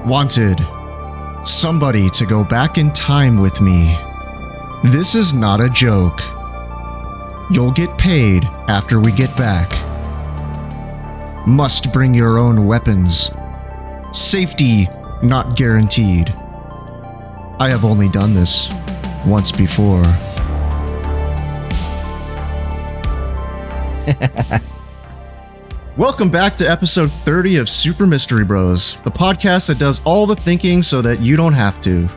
Wanted. Somebody to go back in time with me. This is not a joke. You'll get paid after we get back. Must bring your own weapons. Safety not guaranteed. I have only done this once before. Welcome back to episode 30 of Super Mystery Bros, the podcast that does all the thinking so that you don't have to.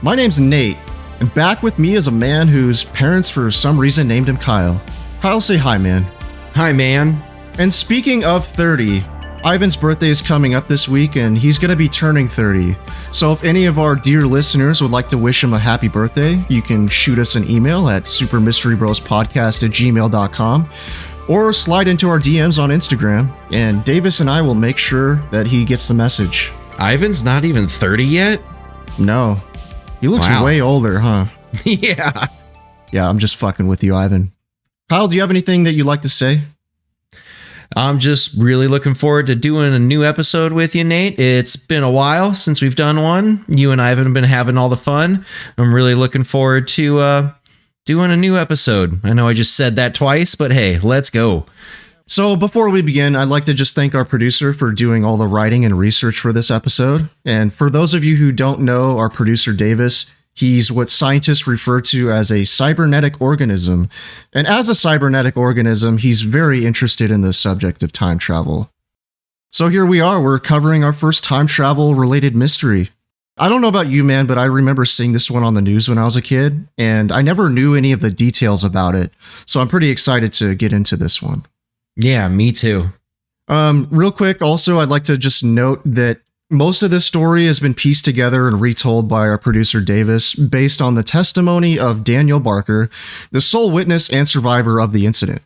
My name's Nate, and back with me is a man whose parents for some reason named him Kyle. Kyle, say hi, man. Hi, man. And speaking of 30, Ivan's birthday is coming up this week, and he's going to be turning 30. So if any of our dear listeners would like to wish him a happy birthday, you can shoot us an email at supermysterybrospodcast@gmail.com. or slide into our DMs on Instagram, and Davis and I will make sure that he gets the message. Ivan's not even 30 yet? No. He looks way older, huh? Yeah. Yeah, I'm just fucking with you, Ivan. Kyle, do you have anything that you'd like to say? I'm just really looking forward to doing a new episode with you, Nate. It's been a while since we've done one. You and Ivan have been having all the fun. I'm really looking forward to doing a new episode. I know I just said that twice, but hey, let's go. So before we begin, I'd like to just thank our producer for doing all the writing and research for this episode. And for those of you who don't know our producer, Davis, he's what scientists refer to as a cybernetic organism. And as a cybernetic organism, he's very interested in the subject of time travel. So here we are, we're covering our first time travel related mystery. I don't know about you, man, but I remember seeing this one on the news when I was a kid, and I never knew any of the details about it. So I'm pretty excited to get into this one. Yeah, me too. Real quick, also, I'd like to just note that most of this story has been pieced together and retold by our producer Davis based on the testimony of Daniel Barker, the sole witness and survivor of the incident.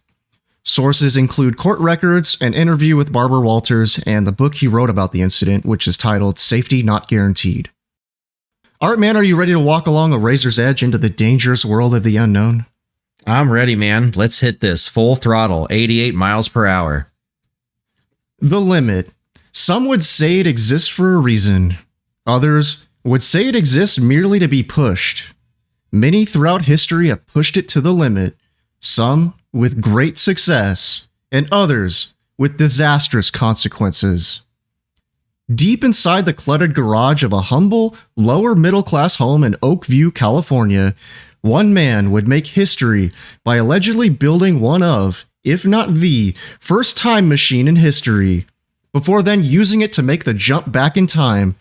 Sources include court records, an interview with Barbara Walters, and the book he wrote about the incident, which is titled Safety Not Guaranteed. All right, man, are you ready to walk along a razor's edge into the dangerous world of the unknown? I'm ready, man. Let's hit this full throttle, 88 miles per hour. The limit. Some would say it exists for a reason. Others would say it exists merely to be pushed. Many throughout history have pushed it to the limit, some with great success, and others with disastrous consequences. Deep inside the cluttered garage of a humble, lower-middle-class home in Oakview, California, one man would make history by allegedly building one of, if not the, first time machine in history, before then using it to make the jump back in time,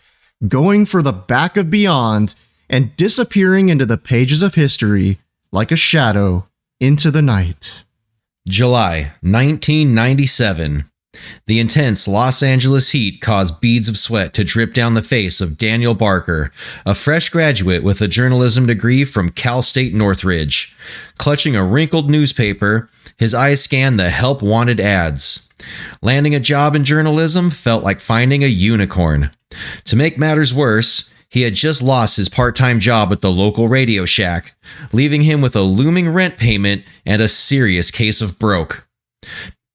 going for the back of beyond, and disappearing into the pages of history like a shadow into the night. July 1997. The intense Los Angeles heat caused beads of sweat to drip down the face of Daniel Barker, a fresh graduate with a journalism degree from Cal State Northridge. Clutching a wrinkled newspaper, his eyes scanned the help wanted ads. Landing a job in journalism felt like finding a unicorn. To make matters worse, he had just lost his part-time job at the local Radio Shack, leaving him with a looming rent payment and a serious case of broke.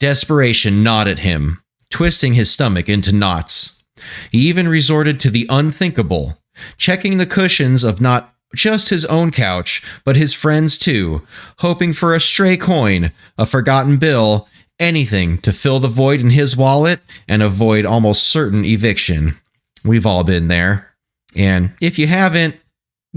Desperation gnawed at him, twisting his stomach into knots. He even resorted to the unthinkable, checking the cushions of not just his own couch, but his friends too, hoping for a stray coin, a forgotten bill, anything to fill the void in his wallet and avoid almost certain eviction. We've all been there. And if you haven't,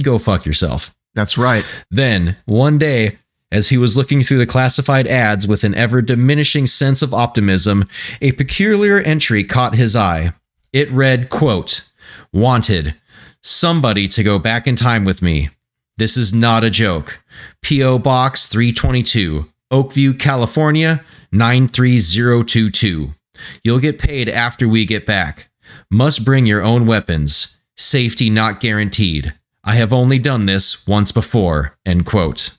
go fuck yourself. That's right. Then, one day, as he was looking through the classified ads with an ever-diminishing sense of optimism, a peculiar entry caught his eye. It read, quote, "Wanted. Somebody to go back in time with me. This is not a joke. P.O Box 322, Oakview, California, 93022. You'll get paid after we get back. Must bring your own weapons. Safety not guaranteed. I have only done this once before." End quote.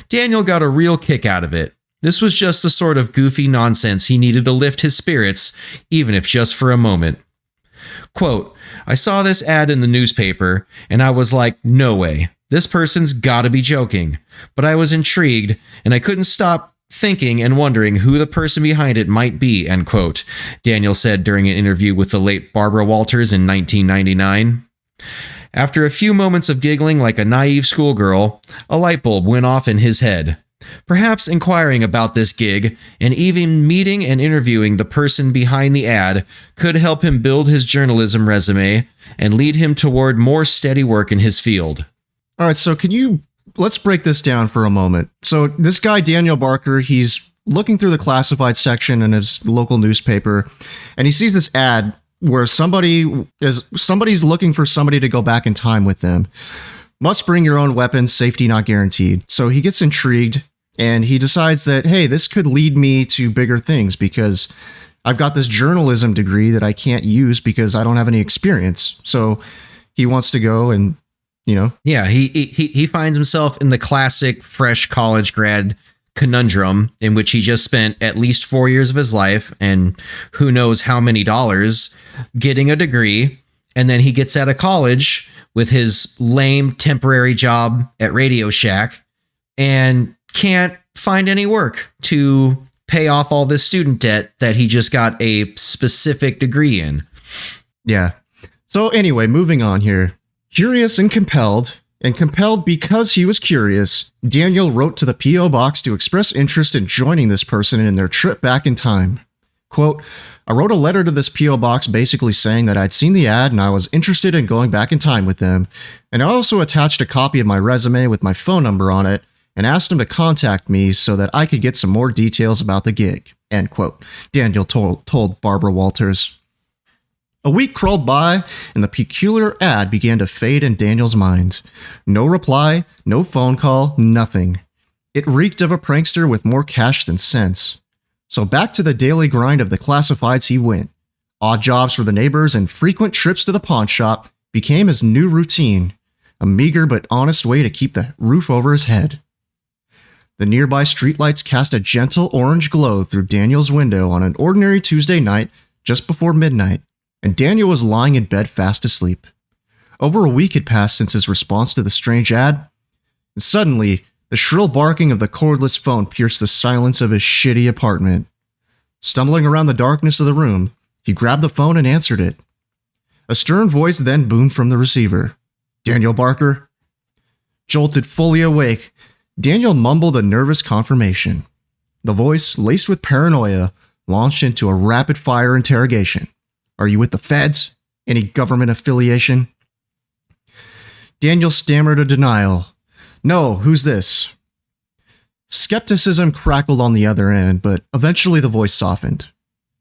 Daniel got a real kick out of it. This was just the sort of goofy nonsense he needed to lift his spirits, even if just for a moment. Quote, "I saw this ad in the newspaper, and I was like, no way. This person's gotta be joking. But I was intrigued, and I couldn't stop thinking and wondering who the person behind it might be, end quote, Daniel said during an interview with the late Barbara Walters in 1999. After a few moments of giggling like a naive schoolgirl, a light bulb went off in his head. Perhaps inquiring about this gig and even meeting and interviewing the person behind the ad could help him build his journalism resume and lead him toward more steady work in his field. All right, so let's break this down for a moment. So this guy, Daniel Barker, he's looking through the classified section in his local newspaper, and he sees this ad where somebody's looking for somebody to go back in time with them. Must bring your own weapons, safety not guaranteed. So he gets intrigued, and he decides that, hey, this could lead me to bigger things because I've got this journalism degree that I can't use because I don't have any experience. So he wants to go and, Yeah, he finds himself in the classic fresh college grad conundrum in which he just spent at least 4 years of his life and who knows how many dollars getting a degree. And then he gets out of college with his lame temporary job at Radio Shack and can't find any work to pay off all this student debt that he just got a specific degree in. Yeah. So anyway, moving on here. Curious and compelled because he was curious, Daniel wrote to the P.O Box to express interest in joining this person in their trip back in time. Quote, I wrote a letter to this P.O Box basically saying that I'd seen the ad and I was interested in going back in time with them, and I also attached a copy of my resume with my phone number on it and asked him to contact me so that I could get some more details about the gig, end quote, Daniel told Barbara Walters. A week crawled by, and the peculiar ad began to fade in Daniel's mind. No reply, no phone call, nothing. It reeked of a prankster with more cash than sense. So back to the daily grind of the classifieds he went. Odd jobs for the neighbors and frequent trips to the pawn shop became his new routine, a meager but honest way to keep the roof over his head. The nearby streetlights cast a gentle orange glow through Daniel's window on an ordinary Tuesday night just before midnight, and Daniel was lying in bed fast asleep. Over a week had passed since his response to the strange ad, and suddenly, the shrill barking of the cordless phone pierced the silence of his shitty apartment. Stumbling around the darkness of the room, he grabbed the phone and answered it. A stern voice then boomed from the receiver. Daniel Barker? Jolted fully awake, Daniel mumbled a nervous confirmation. The voice, laced with paranoia, launched into a rapid-fire interrogation. Are you with the feds? Any government affiliation? Daniel stammered a denial. No, who's this? Skepticism crackled on the other end, but eventually the voice softened.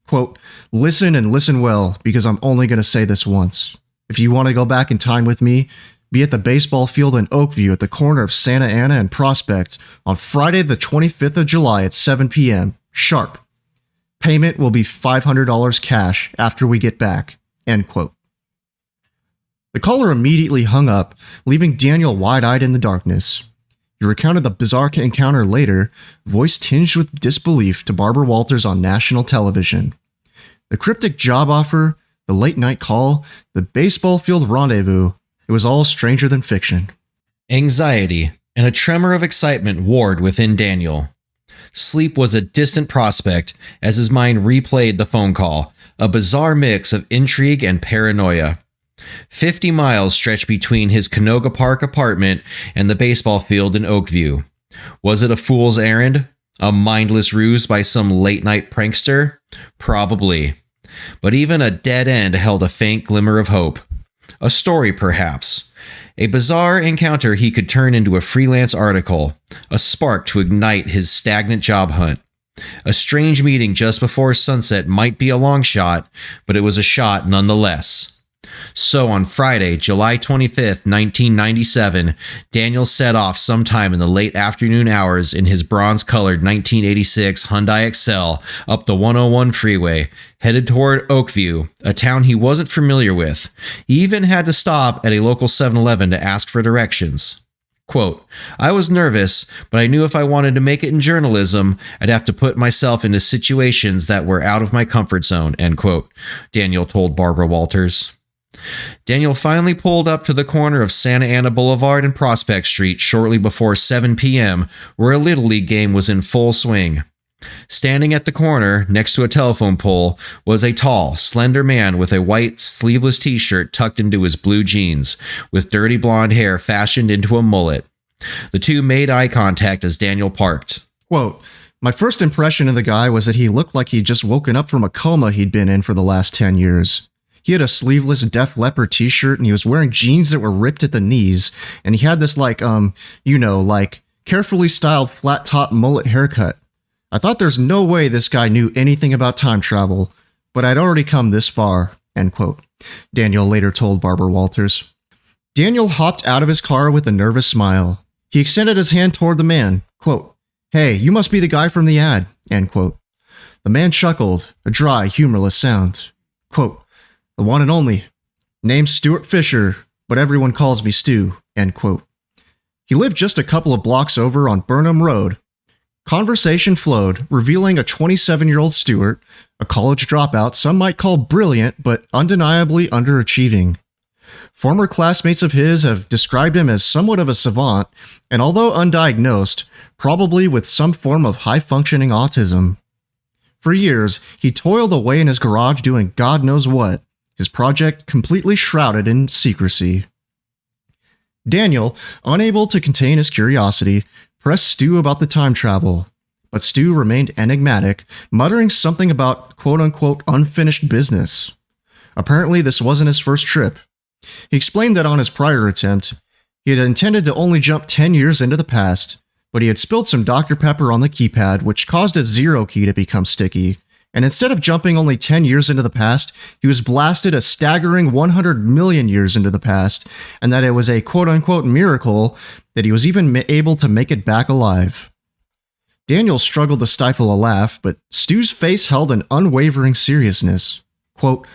Quote, listen and listen well, because I'm only going to say this once. If you want to go back in time with me, be at the baseball field in Oakview at the corner of Santa Ana and Prospect on Friday the 25th of July at 7 p.m. sharp. Payment will be $500 cash after we get back, end quote. The caller immediately hung up, leaving Daniel wide-eyed in the darkness. He recounted the bizarre encounter later, voice tinged with disbelief to Barbara Walters on national television. The cryptic job offer, the late-night call, the baseball field rendezvous, it was all stranger than fiction. Anxiety and a tremor of excitement warred within Daniel. Sleep was a distant prospect as his mind replayed the phone call, a bizarre mix of intrigue and paranoia. 50 miles stretched between his Canoga Park apartment and the baseball field in Oakview. Was it a fool's errand? A mindless ruse by some late-night prankster? Probably. But even a dead end held a faint glimmer of hope. A story, perhaps. A bizarre encounter he could turn into a freelance article, a spark to ignite his stagnant job hunt. A strange meeting just before sunset might be a long shot, but it was a shot nonetheless. So on Friday, July 25th, 1997, Daniel set off sometime in the late afternoon hours in his bronze-colored 1986 Hyundai Excel up the 101 freeway, headed toward Oakview, a town he wasn't familiar with. He even had to stop at a local 7-Eleven to ask for directions. Quote, I was nervous, but I knew if I wanted to make it in journalism, I'd have to put myself into situations that were out of my comfort zone, end quote, Daniel told Barbara Walters. Daniel finally pulled up to the corner of Santa Ana Boulevard and Prospect Street shortly before 7 p.m., where a Little League game was in full swing. Standing at the corner, next to a telephone pole, was a tall, slender man with a white, sleeveless t-shirt tucked into his blue jeans, with dirty blonde hair fashioned into a mullet. The two made eye contact as Daniel parked. Quote, "My first impression of the guy was that he looked like he'd just woken up from a coma he'd been in for the last 10 years. He had a sleeveless Def Leppard t-shirt and he was wearing jeans that were ripped at the knees, and he had this carefully styled flat top mullet haircut. I thought there's no way this guy knew anything about time travel, but I'd already come this far," end quote. Daniel later told Barbara Walters. Daniel hopped out of his car with a nervous smile. He extended his hand toward the man. Quote, "Hey, you must be the guy from the ad," end quote. The man chuckled, a dry, humorless sound. Quote, "The one and only. Name's Stuart Fisher, but everyone calls me Stu," end quote. He lived just a couple of blocks over on Burnham Road. Conversation flowed, revealing a 27-year-old Stuart, a college dropout some might call brilliant, but undeniably underachieving. Former classmates of his have described him as somewhat of a savant, and although undiagnosed, probably with some form of high-functioning autism. For years, he toiled away in his garage doing God knows what, his project completely shrouded in secrecy. Daniel, unable to contain his curiosity, pressed Stu about the time travel, but Stu remained enigmatic, muttering something about quote-unquote unfinished business. Apparently, this wasn't his first trip. He explained that on his prior attempt, he had intended to only jump 10 years into the past, but he had spilled some Dr. Pepper on the keypad, which caused his zero key to become sticky, and instead of jumping only 10 years into the past, he was blasted a staggering 100 million years into the past, and that it was a quote-unquote miracle that he was even able to make it back alive. Daniel struggled to stifle a laugh, but Stu's face held an unwavering seriousness. Quote,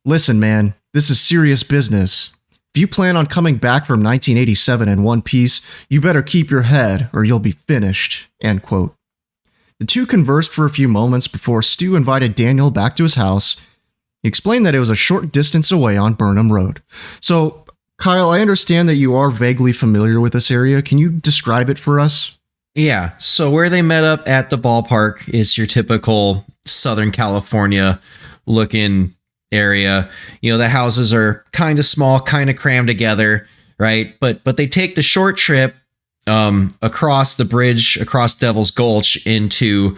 "Listen, man, this is serious business. If you plan on coming back from 1987 in one piece, you better keep your head or you'll be finished," end quote. The two conversed for a few moments before Stu invited Daniel back to his house. He explained that it was a short distance away on Burnham Road. So, Kyle, I understand that you are vaguely familiar with this area. Can you describe it for us? Yeah, so where they met up at the ballpark is your typical Southern California looking area. You know, the houses are kind of small, kind of crammed together, right? But they take the short trip across the bridge, across Devil's Gulch into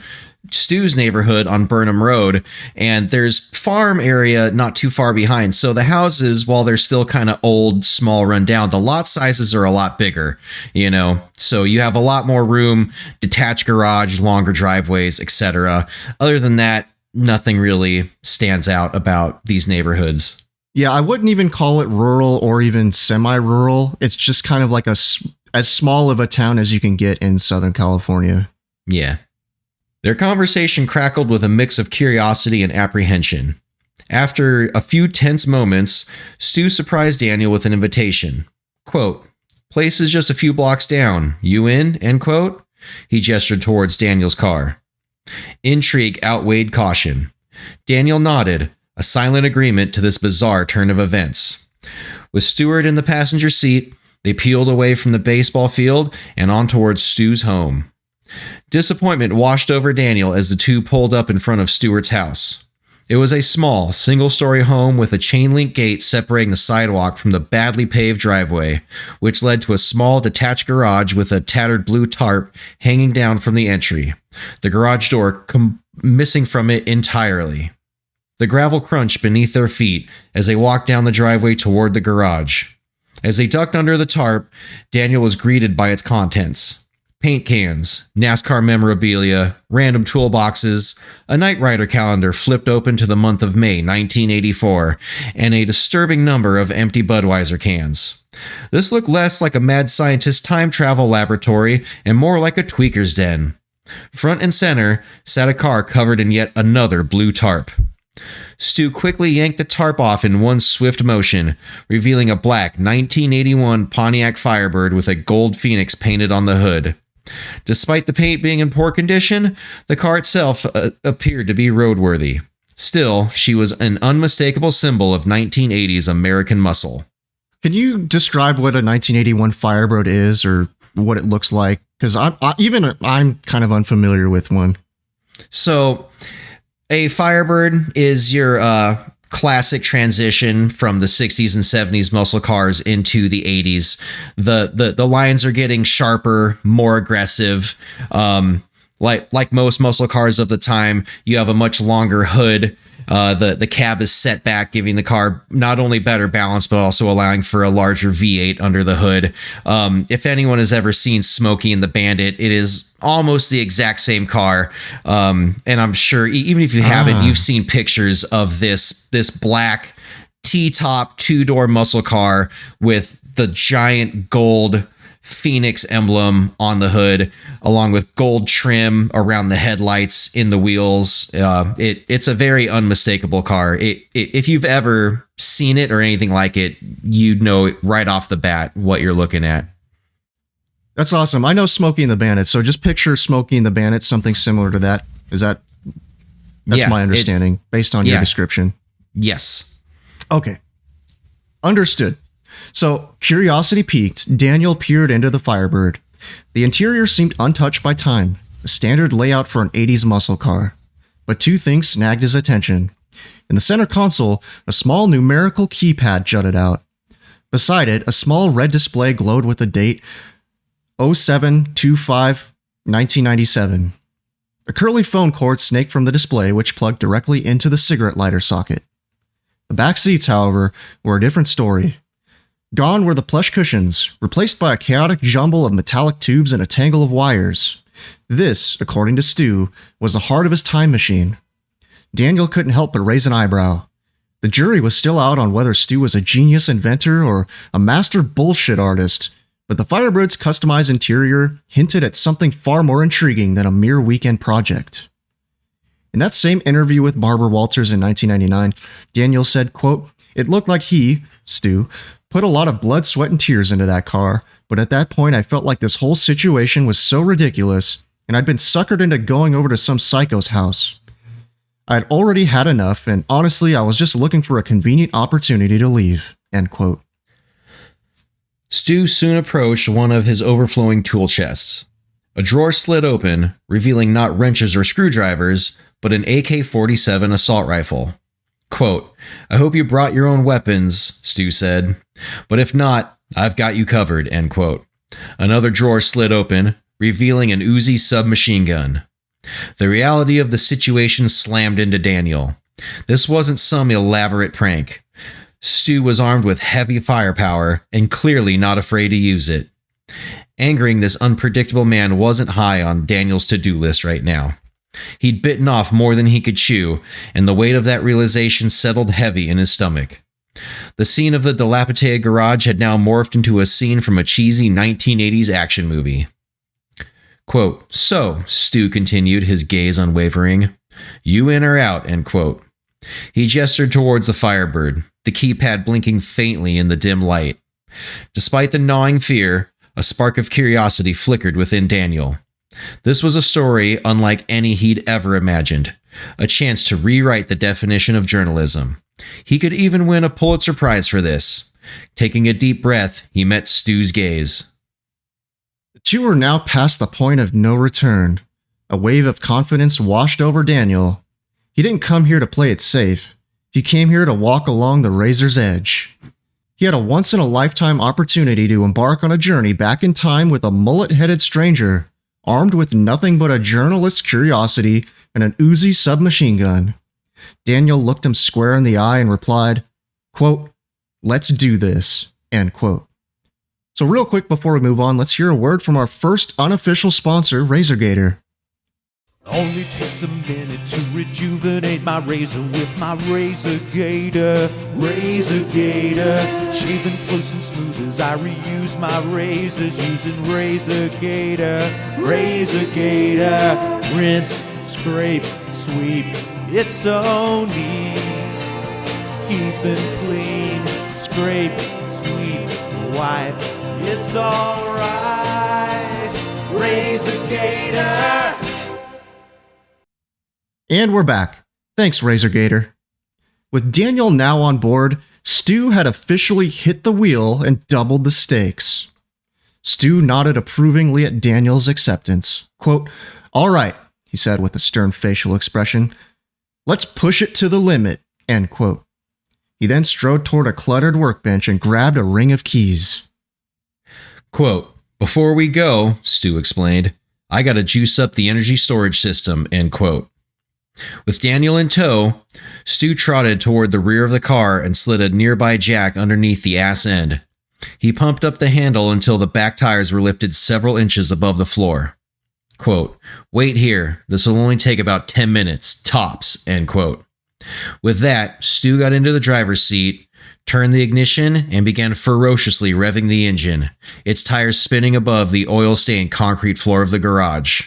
Stu's neighborhood on Burnham Road, and there's farm area not too far behind. So the houses, while they're still kind of old, small, run down, the lot sizes are a lot bigger, you know, so you have a lot more room, detached garage, longer driveways, etc. Other than that, nothing really stands out about these neighborhoods. Yeah, I wouldn't even call it rural or even semi-rural. It's just kind of like as small of a town as you can get in Southern California. Yeah. Their conversation crackled with a mix of curiosity and apprehension. After a few tense moments, Stu surprised Daniel with an invitation. Quote, "Place is just a few blocks down. You in?" End quote. He gestured towards Daniel's car. Intrigue outweighed caution. Daniel nodded, a silent agreement to this bizarre turn of events. With Stuart in the passenger seat, they peeled away from the baseball field and on towards Stu's home. Disappointment washed over Daniel as the two pulled up in front of Stuart's house. It was a small, single-story home with a chain-link gate separating the sidewalk from the badly paved driveway, which led to a small detached garage with a tattered blue tarp hanging down from the entry, the garage door missing from it entirely. The gravel crunched beneath their feet as they walked down the driveway toward the garage. As they ducked under the tarp, Daniel was greeted by its contents. Paint cans, NASCAR memorabilia, random toolboxes, a Knight Rider calendar flipped open to the month of May 1984, and a disturbing number of empty Budweiser cans. This looked less like a mad scientist time travel laboratory and more like a tweaker's den. Front and center sat a car covered in yet another blue tarp. Stu quickly yanked the tarp off in one swift motion, revealing a black 1981 Pontiac Firebird with a gold phoenix painted on the hood. Despite the paint being in poor condition, the car itself appeared to be roadworthy. Still, she was an unmistakable symbol of 1980s American muscle. Can you describe what a 1981 Firebird is or what it looks like? Because I'm kind of unfamiliar with one. So, a Firebird is your classic transition from the 60s and 70s muscle cars into the 80s. The lines are getting sharper, more aggressive. Like most muscle cars of the time, you have a much longer hood. The cab is set back, giving the car not only better balance, but also allowing for a larger V8 under the hood. If anyone has ever seen Smokey and the Bandit, it is almost the exact same car. And I'm sure even if you haven't, you've seen pictures of this black T-top 2-door muscle car with the giant gold Phoenix emblem on the hood, along with gold trim around the headlights, in the wheels. It's a very unmistakable car. If you've ever seen it or anything like it, you'd know right off the bat what you're looking at. That's awesome. I know Smokey and the Bandit, so just picture Smokey and the Bandit, something similar to that. That's my understanding based on your description. Yes. Okay. Understood. So, curiosity piqued, Daniel peered into the Firebird. The interior seemed untouched by time, a standard layout for an 80s muscle car. But two things snagged his attention. In the center console, a small numerical keypad jutted out. Beside it, a small red display glowed with the date 07/25/1997. A curly phone cord snaked from the display, which plugged directly into the cigarette lighter socket. The back seats, however, were a different story. Gone were the plush cushions, replaced by a chaotic jumble of metallic tubes and a tangle of wires. This, according to Stu, was the heart of his time machine. Daniel couldn't help but raise an eyebrow. The jury was still out on whether Stu was a genius inventor or a master bullshit artist, but the Firebird's customized interior hinted at something far more intriguing than a mere weekend project. In that same interview with Barbara Walters in 1999, Daniel said, quote, "It looked like he, Stu, put a lot of blood, sweat, and tears into that car, but at that point I felt like this whole situation was so ridiculous, and I'd been suckered into going over to some psycho's house. I had already had enough, and honestly, I was just looking for a convenient opportunity to leave." End quote. Stu soon approached one of his overflowing tool chests. A drawer slid open, revealing not wrenches or screwdrivers, but an AK-47 assault rifle. Quote, "I hope you brought your own weapons," Stu said. "But if not, I've got you covered," end quote. Another drawer slid open, revealing an Uzi submachine gun. The reality of the situation slammed into Daniel. This wasn't some elaborate prank. Stu was armed with heavy firepower and clearly not afraid to use it. Angering this unpredictable man wasn't high on Daniel's to-do list right now. He'd bitten off more than he could chew, and the weight of that realization settled heavy in his stomach. The scene of the dilapidated garage had now morphed into a scene from a cheesy 1980s action movie. Quote, "So," Stu continued, his gaze unwavering, "you in or out?" End quote. He gestured towards the Firebird, the keypad blinking faintly in the dim light. Despite the gnawing fear, a spark of curiosity flickered within Daniel. This was a story unlike any he'd ever imagined, a chance to rewrite the definition of journalism. He could even win a Pulitzer Prize for this. Taking a deep breath, he met Stu's gaze. The two were now past the point of no return. A wave of confidence washed over Daniel. He didn't come here to play it safe. He came here to walk along the razor's edge. He had a once-in-a-lifetime opportunity to embark on a journey back in time with a mullet-headed stranger, armed with nothing but a journalist's curiosity and an Uzi submachine gun. Daniel looked him square in the eye and replied, quote, "Let's do this," end quote. So real quick before we move on, let's hear a word from our first unofficial sponsor, RazorGator. Only takes a minute to rejuvenate my razor with my RazorGator. RazorGator, shaving close and smooth as I reuse my razors using RazorGator. RazorGator, rinse, scrape, sweep, it's so neat. Keeping clean, scrape, sweep, wipe, it's alright. RazorGator. And we're back. Thanks, Razor Gator. With Daniel now on board, Stu had officially hit the wheel and doubled the stakes. Stu nodded approvingly at Daniel's acceptance. Quote, "All right," he said with a stern facial expression. "Let's push it to the limit," end quote. He then strode toward a cluttered workbench and grabbed a ring of keys. Quote, "Before we go," Stu explained, "I gotta juice up the energy storage system," end quote. With Daniel in tow, Stu trotted toward the rear of the car and slid a nearby jack underneath the ass end. He pumped up the handle until the back tires were lifted several inches above the floor. Quote, "Wait here. This will only take about 10 minutes, tops," end quote. With that, Stu got into the driver's seat, turned the ignition, and began ferociously revving the engine, its tires spinning above the oil-stained concrete floor of the garage.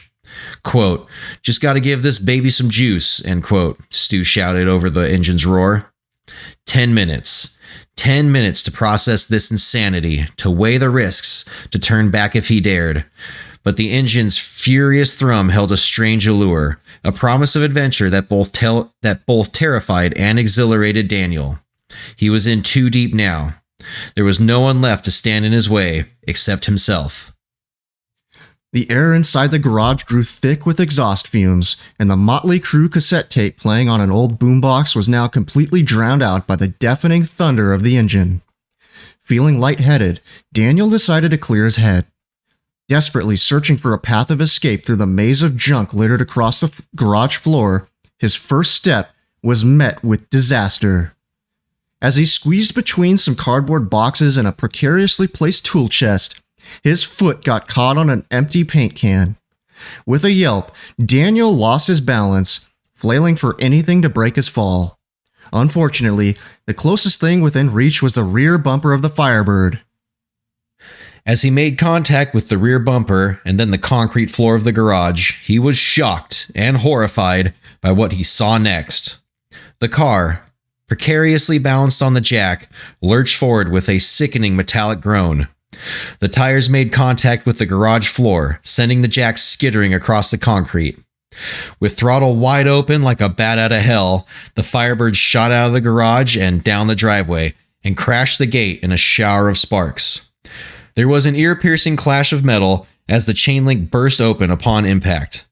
Quote, "Just gotta give this baby some juice," end quote, Stu shouted over the engine's roar. 10 minutes. 10 minutes to process this insanity, to weigh the risks, to turn back if he dared. But the engine's furious thrum held a strange allure, a promise of adventure that both terrified and exhilarated Daniel. He was in too deep now. There was no one left to stand in his way, except himself. The air inside the garage grew thick with exhaust fumes, and the Motley Crue cassette tape playing on an old boombox was now completely drowned out by the deafening thunder of the engine. Feeling lightheaded, Daniel decided to clear his head. Desperately searching for a path of escape through the maze of junk littered across the garage floor, his first step was met with disaster. As he squeezed between some cardboard boxes and a precariously placed tool chest, his foot got caught on an empty paint can. With a yelp, Daniel lost his balance, flailing for anything to break his fall. Unfortunately, the closest thing within reach was the rear bumper of the Firebird. As he made contact with the rear bumper and then the concrete floor of the garage, he was shocked and horrified by what he saw next. The car, precariously balanced on the jack, lurched forward with a sickening metallic groan. The tires made contact with the garage floor, sending the jack skittering across the concrete. With throttle wide open like a bat out of hell, the Firebird shot out of the garage and down the driveway and crashed the gate in a shower of sparks. There was an ear-piercing clash of metal as the chain link burst open upon impact.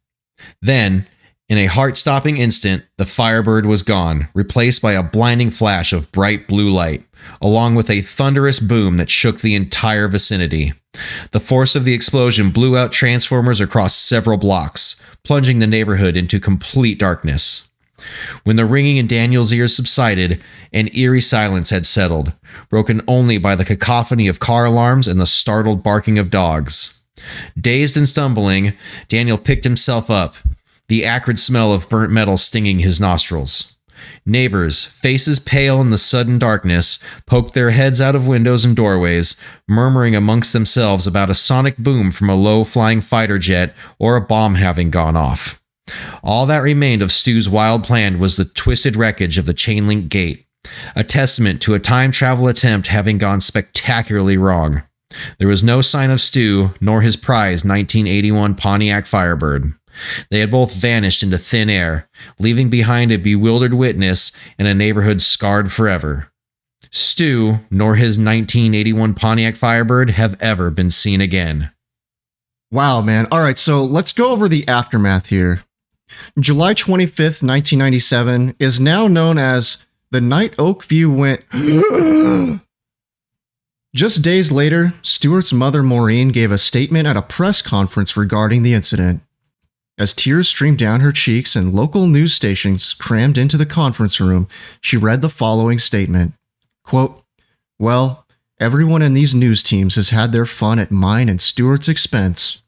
Then, in a heart-stopping instant, the Firebird was gone, replaced by a blinding flash of bright blue light, along with a thunderous boom that shook the entire vicinity. The force of the explosion blew out transformers across several blocks, plunging the neighborhood into complete darkness. When the ringing in Daniel's ears subsided, an eerie silence had settled, broken only by the cacophony of car alarms and the startled barking of dogs. Dazed and stumbling, Daniel picked himself up, the acrid smell of burnt metal stinging his nostrils. Neighbors, faces pale in the sudden darkness, poked their heads out of windows and doorways, murmuring amongst themselves about a sonic boom from a low-flying fighter jet or a bomb having gone off. All that remained of Stu's wild plan was the twisted wreckage of the chain link gate, a testament to a time travel attempt having gone spectacularly wrong. There was no sign of Stu nor his prize 1981 Pontiac Firebird. They had both vanished into thin air, leaving behind a bewildered witness and a neighborhood scarred forever. Stu nor his 1981 Pontiac Firebird have ever been seen again. Wow, man. All right, so let's go over the aftermath here. July 25th, 1997 is now known as the night Oakview went... Just days later, Stuart's mother Maureen gave a statement at a press conference regarding the incident. As tears streamed down her cheeks and local news stations crammed into the conference room, she read the following statement. Quote, "Well, everyone in these news teams has had their fun at mine and Stuart's expense.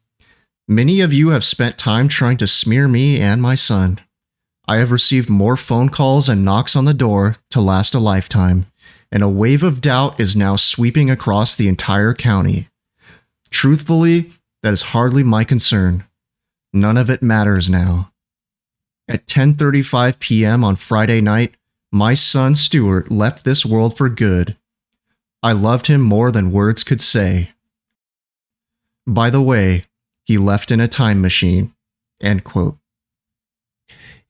Many of you have spent time trying to smear me and my son. I have received more phone calls and knocks on the door to last a lifetime, and a wave of doubt is now sweeping across the entire county. Truthfully, that is hardly my concern. None of it matters now. At 10:35 p.m. on Friday night, my son Stuart left this world for good. I loved him more than words could say. By the way, he left in a time machine." End quote.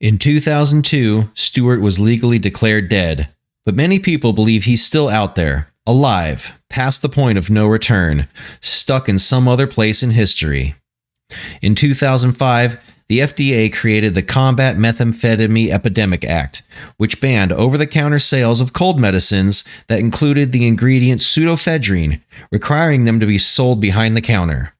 In 2002, Stewart was legally declared dead, but many people believe he's still out there, alive, past the point of no return, stuck in some other place in history. In 2005, the FDA created the Combat Methamphetamine Epidemic Act, which banned over-the-counter sales of cold medicines that included the ingredient pseudoephedrine, requiring them to be sold behind the counter.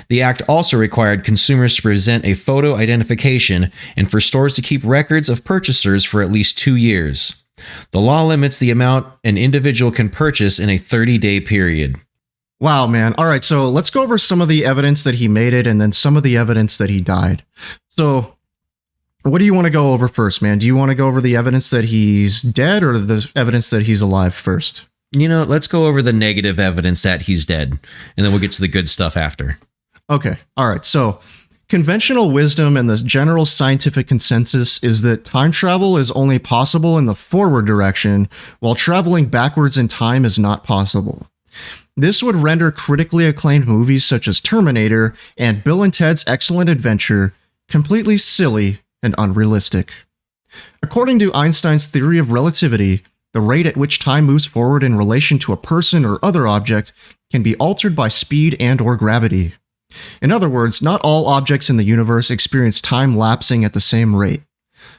The act also required consumers to present a photo identification and for stores to keep records of purchasers for at least 2 years. The law limits the amount an individual can purchase in a 30-day period. Wow, man. All right, so let's go over some of the evidence that he made it and then some of the evidence that he died. So, what do you want to go over first, man? Do you want to go over the evidence that he's dead or the evidence that he's alive first? Let's go over the negative evidence that he's dead, and then we'll get to the good stuff after. Okay, all right. So, conventional wisdom and the general scientific consensus is that time travel is only possible in the forward direction, while traveling backwards in time is not possible. This would render critically acclaimed movies such as Terminator and Bill and Ted's Excellent Adventure completely silly and unrealistic. According to Einstein's theory of relativity, the rate at which time moves forward in relation to a person or other object can be altered by speed and/or gravity. In other words, not all objects in the universe experience time lapsing at the same rate.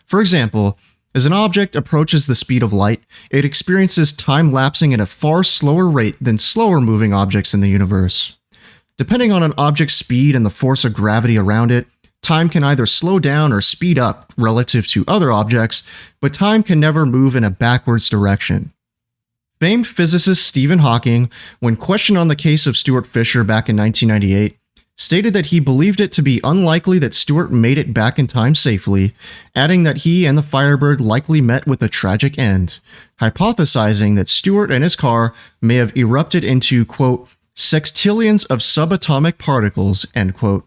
For example, as an object approaches the speed of light, it experiences time lapsing at a far slower rate than slower moving objects in the universe. Depending on an object's speed and the force of gravity around it, time can either slow down or speed up relative to other objects, but time can never move in a backwards direction. Famed physicist Stephen Hawking, when questioned on the case of Stuart Fisher back in 1998, stated that he believed it to be unlikely that Stewart made it back in time safely, adding that he and the Firebird likely met with a tragic end, hypothesizing that Stewart and his car may have erupted into, quote, sextillions of subatomic particles, end quote,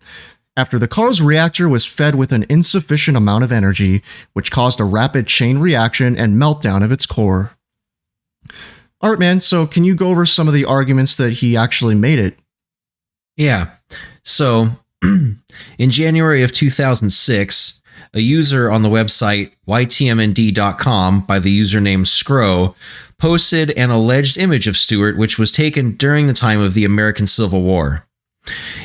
after the car's reactor was fed with an insufficient amount of energy, which caused a rapid chain reaction and meltdown of its core. Alright, man, so can you go over some of the arguments that he actually made it? Yeah. So, in January of 2006, a user on the website ytmnd.com by the username Scro posted an alleged image of Stewart which was taken during the time of the American Civil War.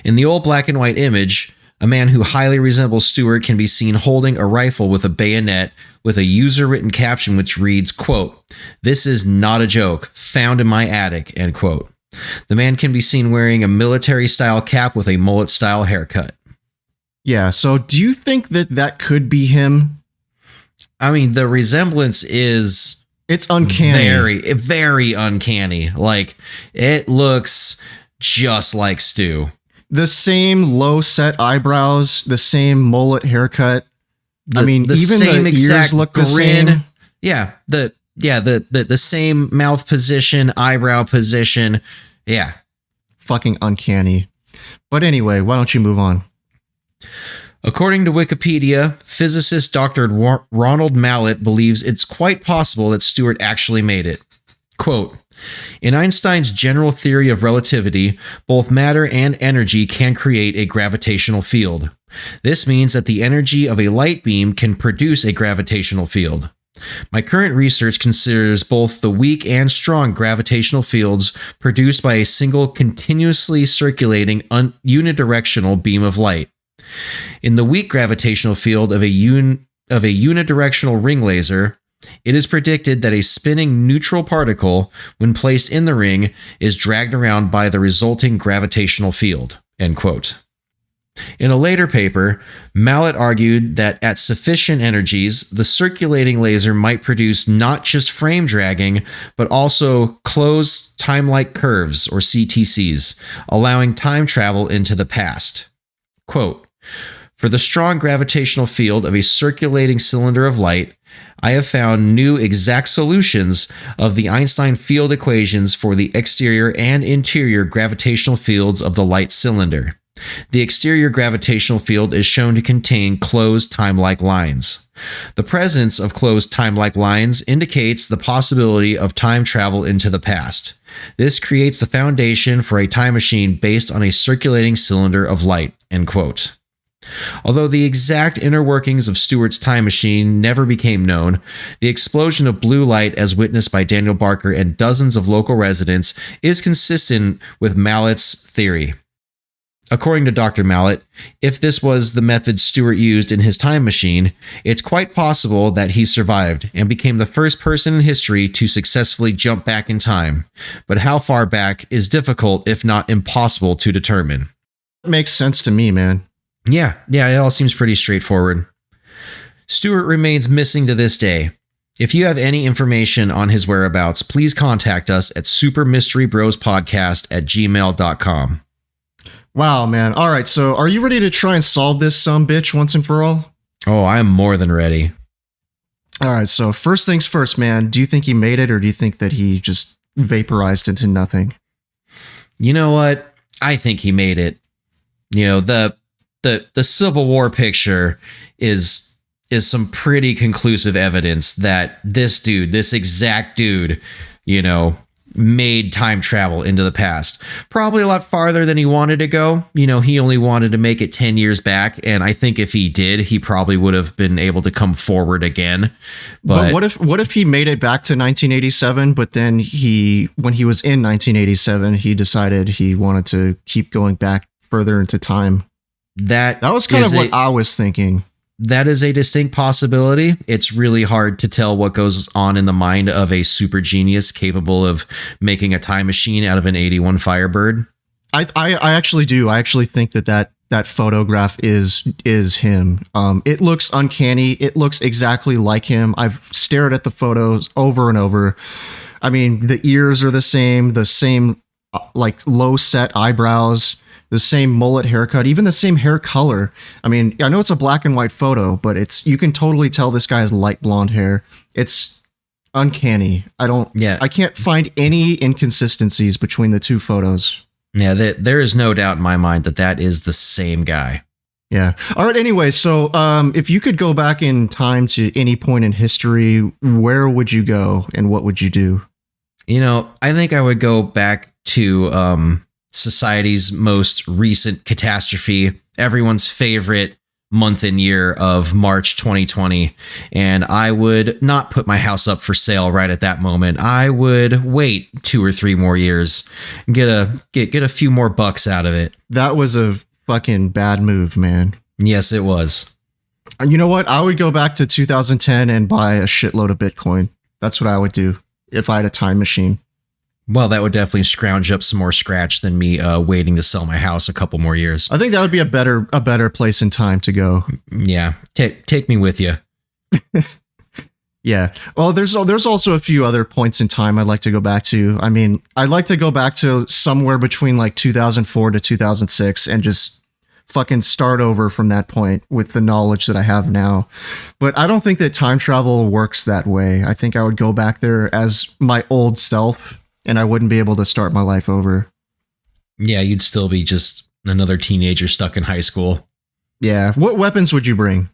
In the old black and white image, a man who highly resembles Stewart can be seen holding a rifle with a bayonet with a user-written caption which reads, quote, "This is not a joke, found in my attic," end quote. The man can be seen wearing a military-style cap with a mullet-style haircut. Yeah, so do you think that that could be him? I mean, the resemblance is... It's uncanny. Very, very uncanny. Like, it looks just like Stu. The same low-set eyebrows, the same mullet haircut. Even same the exact ears look the grin. same. Yeah, the same mouth position, eyebrow position. Yeah. Fucking uncanny. But anyway, why don't you move on? According to Wikipedia, physicist Dr. Ronald Mallett believes it's quite possible that Stewart actually made it. Quote, "In Einstein's general theory of relativity, both matter and energy can create a gravitational field. This means that the energy of a light beam can produce a gravitational field. My current research considers both the weak and strong gravitational fields produced by a single continuously circulating unidirectional beam of light. In the weak gravitational field of a unidirectional ring laser, it is predicted that a spinning neutral particle, when placed in the ring, is dragged around by the resulting gravitational field," end quote. In a later paper, Mallett argued that at sufficient energies, the circulating laser might produce not just frame dragging, but also closed time-like curves, or CTCs, allowing time travel into the past. Quote, "For the strong gravitational field of a circulating cylinder of light, I have found new exact solutions of the Einstein field equations for the exterior and interior gravitational fields of the light cylinder. The exterior gravitational field is shown to contain closed time-like lines. The presence of closed time-like lines indicates the possibility of time travel into the past. This creates the foundation for a time machine based on a circulating cylinder of light," end quote. Although the exact inner workings of Stewart's time machine never became known, the explosion of blue light as witnessed by Daniel Barker and dozens of local residents is consistent with Mallett's theory. According to Dr. Mallett, if this was the method Stewart used in his time machine, it's quite possible that he survived and became the first person in history to successfully jump back in time. But how far back is difficult, if not impossible, to determine. It makes sense to me, man. Yeah, it all seems pretty straightforward. Stewart remains missing to this day. If you have any information on his whereabouts, please contact us at supermysterybrospodcast@gmail.com. Wow, man. All right, so are you ready to try and solve this sumbitch once and for all? Oh, I'm more than ready. All right, so first things first, man. Do you think he made it, or do you think that he just vaporized into nothing? You know what? I think he made it. You know, the Civil War picture is some pretty conclusive evidence that this exact dude, you know, made time travel into the past. Probably a lot farther than he wanted to go. You know, he only wanted to make it 10 years back, and I think if he did, he probably would have been able to come forward again. But what if he made it back to 1987, but then when he was in 1987, he decided he wanted to keep going back further into time? That was kind of what I was thinking. That is a distinct possibility. It's really hard to tell what goes on in the mind of a super genius capable of making a time machine out of an 81 Firebird. I actually do. I actually think that photograph is him. It looks uncanny. It looks exactly like him. I've stared at the photos over and over. I mean, the ears are the same like low set eyebrows, the same mullet haircut, even the same hair color. I mean, I know it's a black and white photo, but you can totally tell this guy has light blonde hair. It's uncanny. I can't find any inconsistencies between the two photos. Yeah, there is no doubt in my mind that is the same guy. Yeah. All right. Anyway, so if you could go back in time to any point in history, where would you go and what would you do? You know, I think I would go back to society's most recent catastrophe, everyone's favorite month and year of March 2020. And I would not put my house up for sale right at that moment. I would wait 2 or 3 more years, get a few more bucks out of it. That was a fucking bad move, man. Yes, it was. You know what? I would go back to 2010 and buy a shitload of Bitcoin. That's what I would do if I had a time machine. Well, that would definitely scrounge up some more scratch than me waiting to sell my house a couple more years. I think that would be a better place in time to go. Yeah, take me with you. Yeah. Well, there's also a few other points in time I'd like to go back to. I mean, I'd like to go back to somewhere between like 2004 to 2006 and just fucking start over from that point with the knowledge that I have now. But I don't think that time travel works that way. I think I would go back there as my old self, and I wouldn't be able to start my life over. Yeah, you'd still be just another teenager stuck in high school. Yeah. What weapons would you bring?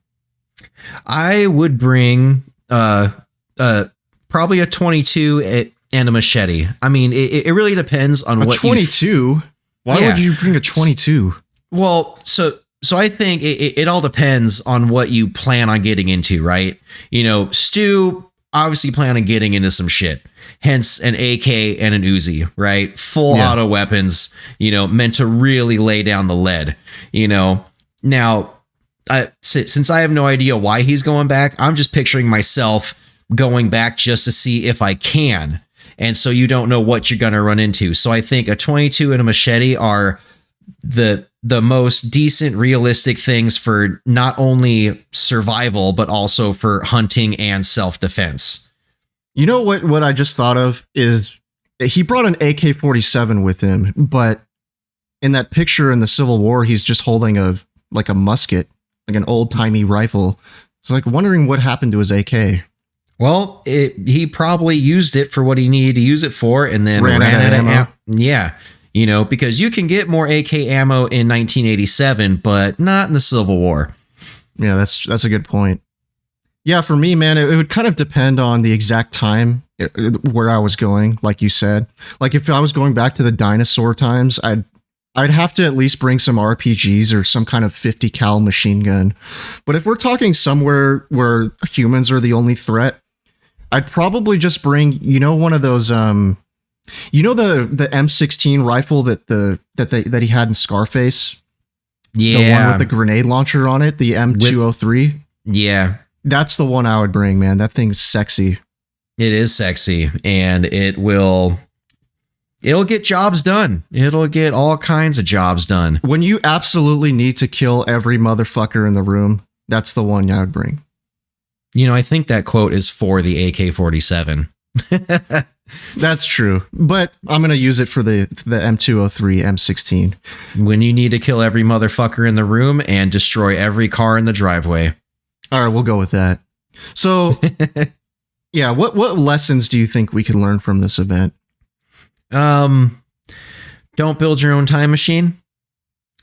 I would bring probably a 22 and a machete. I mean, it really depends on what 22. Why would you bring a 22? Well, so I think it all depends on what you plan on getting into, right? You know, Stu obviously plan on getting into some shit. Hence an AK and an Uzi, right? Full auto weapons, you know, meant to really lay down the lead, you know. Now, since I have no idea why he's going back, I'm just picturing myself going back just to see if I can. And so you don't know what you're going to run into. So I think a 22 and a machete are the most decent, realistic things for not only survival, but also for hunting and self-defense. You know what I just thought of is he brought an AK-47 with him, but in that picture in the Civil War, he's just holding a musket, like an old-timey rifle. It's like wondering what happened to his AK. Well, he probably used it for what he needed to use it for and then ran out of ammo. Yeah. You know, because you can get more AK ammo in 1987, but not in the Civil War. Yeah, that's a good point. Yeah, for me, man, it would kind of depend on the exact time where I was going, like you said. Like if I was going back to the dinosaur times, I'd I'd have to at least bring some RPGs or some kind of 50 cal machine gun. But if we're talking somewhere where humans are the only threat, I'd probably just bring, one of those, the M16 rifle that he had in Scarface. Yeah. The one with the grenade launcher on it, the M203. Yeah. That's the one I would bring, man. That thing's sexy. It is sexy, and it'll get jobs done. It'll get all kinds of jobs done. When you absolutely need to kill every motherfucker in the room, that's the one I would bring. I think that quote is for the AK-47. That's true, but I'm going to use it for the M203 M16. When you need to kill every motherfucker in the room and destroy every car in the driveway. All right, we'll go with that. So, yeah, what lessons do you think we can learn from this event? Don't build your own time machine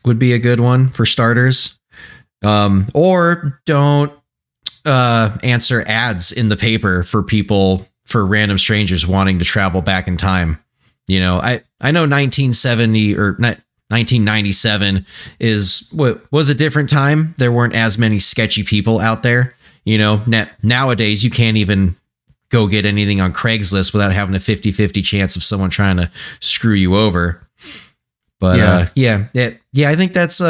would be a good one for starters. Or don't answer ads in the paper for random strangers wanting to travel back in time. I know 1970 or 1997 was a different time. There weren't as many sketchy people out there. Nowadays you can't even go get anything on Craigslist without having a 50-50 chance of someone trying to screw you over. But I think that's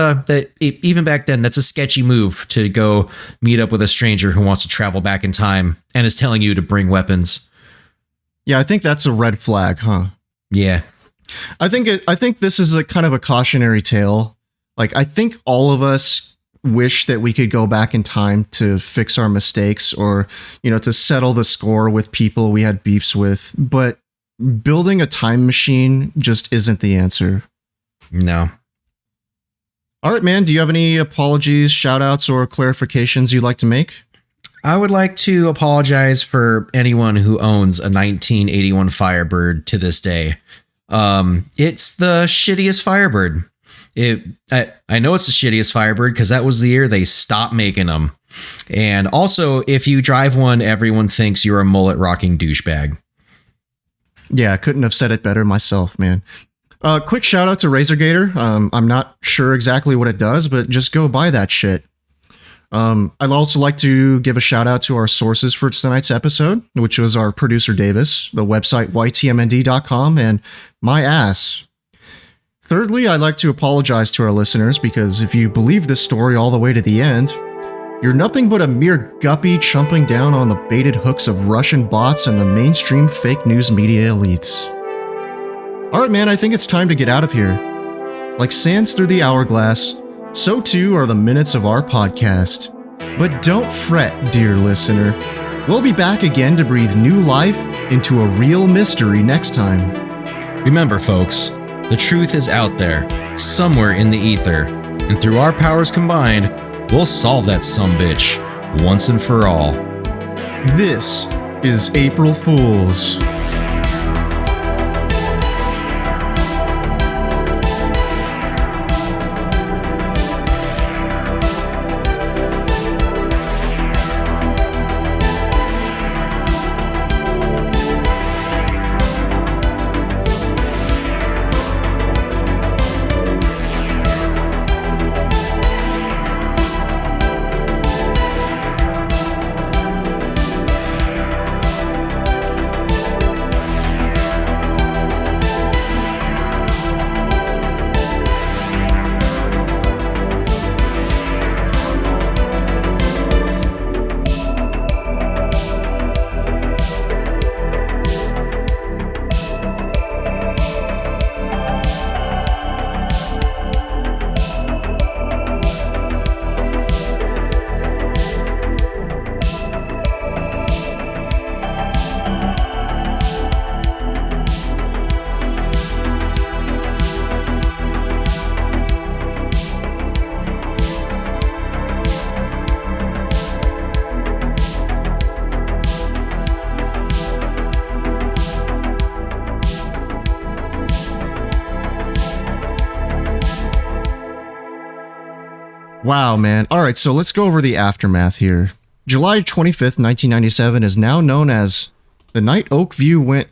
even back then, that's a sketchy move to go meet up with a stranger who wants to travel back in time and is telling you to bring weapons. Yeah, I think that's a red flag, huh? Yeah. I think this is a kind of a cautionary tale. Like, I think all of us wish that we could go back in time to fix our mistakes or, to settle the score with people we had beefs with. But building a time machine just isn't the answer. No. All right, man. Do you have any apologies, shout outs, or clarifications you'd like to make? I would like to apologize for anyone who owns a 1981 Firebird to this day. It's the shittiest Firebird. I know it's the shittiest Firebird because that was the year they stopped making them. And also, if you drive one, everyone thinks you're a mullet rocking douchebag. Yeah, I couldn't have said it better myself, man. Quick shout out to RazorGator. I'm not sure exactly what it does, but just go buy that shit. I'd also like to give a shout out to our sources for tonight's episode, which was our producer Davis, the website ytmnd.com, and my ass. Thirdly, I'd like to apologize to our listeners because if you believe this story all the way to the end, you're nothing but a mere guppy chumping down on the baited hooks of Russian bots and the mainstream fake news media elites. All right, man, I think it's time to get out of here. Like sands through the hourglass, so too are the minutes of our podcast. But don't fret, dear listener. We'll be back again to breathe new life into a real mystery next time. Remember, folks, the truth is out there, somewhere in the ether, and through our powers combined, we'll solve that sumbitch once and for all. This is April Fools. Wow, man. All right, so let's go over the aftermath here. July 25th, 1997 is now known as the night Oakview went...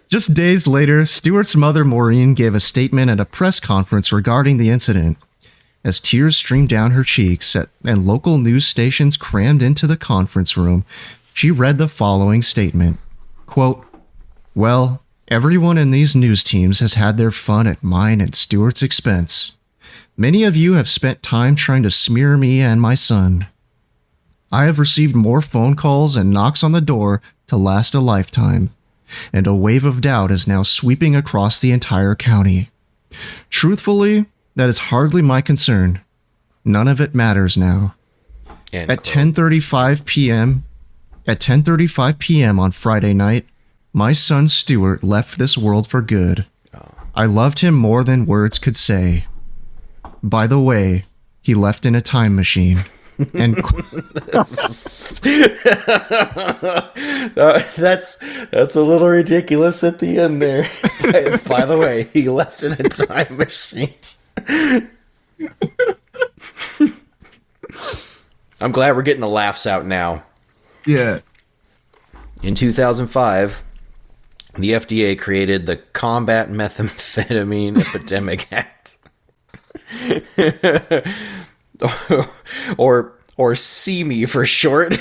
Just days later, Stewart's mother, Maureen, gave a statement at a press conference regarding the incident. As tears streamed down her cheeks and local news stations crammed into the conference room, she read the following statement. Quote, "Well, everyone in these news teams has had their fun at mine and Stewart's expense. Many of you have spent time trying to smear me and my son. I have received more phone calls and knocks on the door to last a lifetime, and a wave of doubt is now sweeping across the entire county. Truthfully, that is hardly my concern. None of it matters now." At 10:35 p.m. on Friday night, my son Stewart left this world for good. I loved him more than words could say. By the way, he left in a time machine. And That's a little ridiculous at the end there. By the way, he left in a time machine. I'm glad we're getting the laughs out now. yeah. In 2005, the FDA created the Combat Methamphetamine Epidemic Act. or CME for short.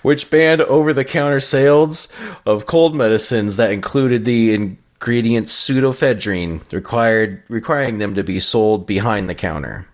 which banned over-the-counter sales of cold medicines that included the ingredient pseudoephedrine, requiring them to be sold behind the counter.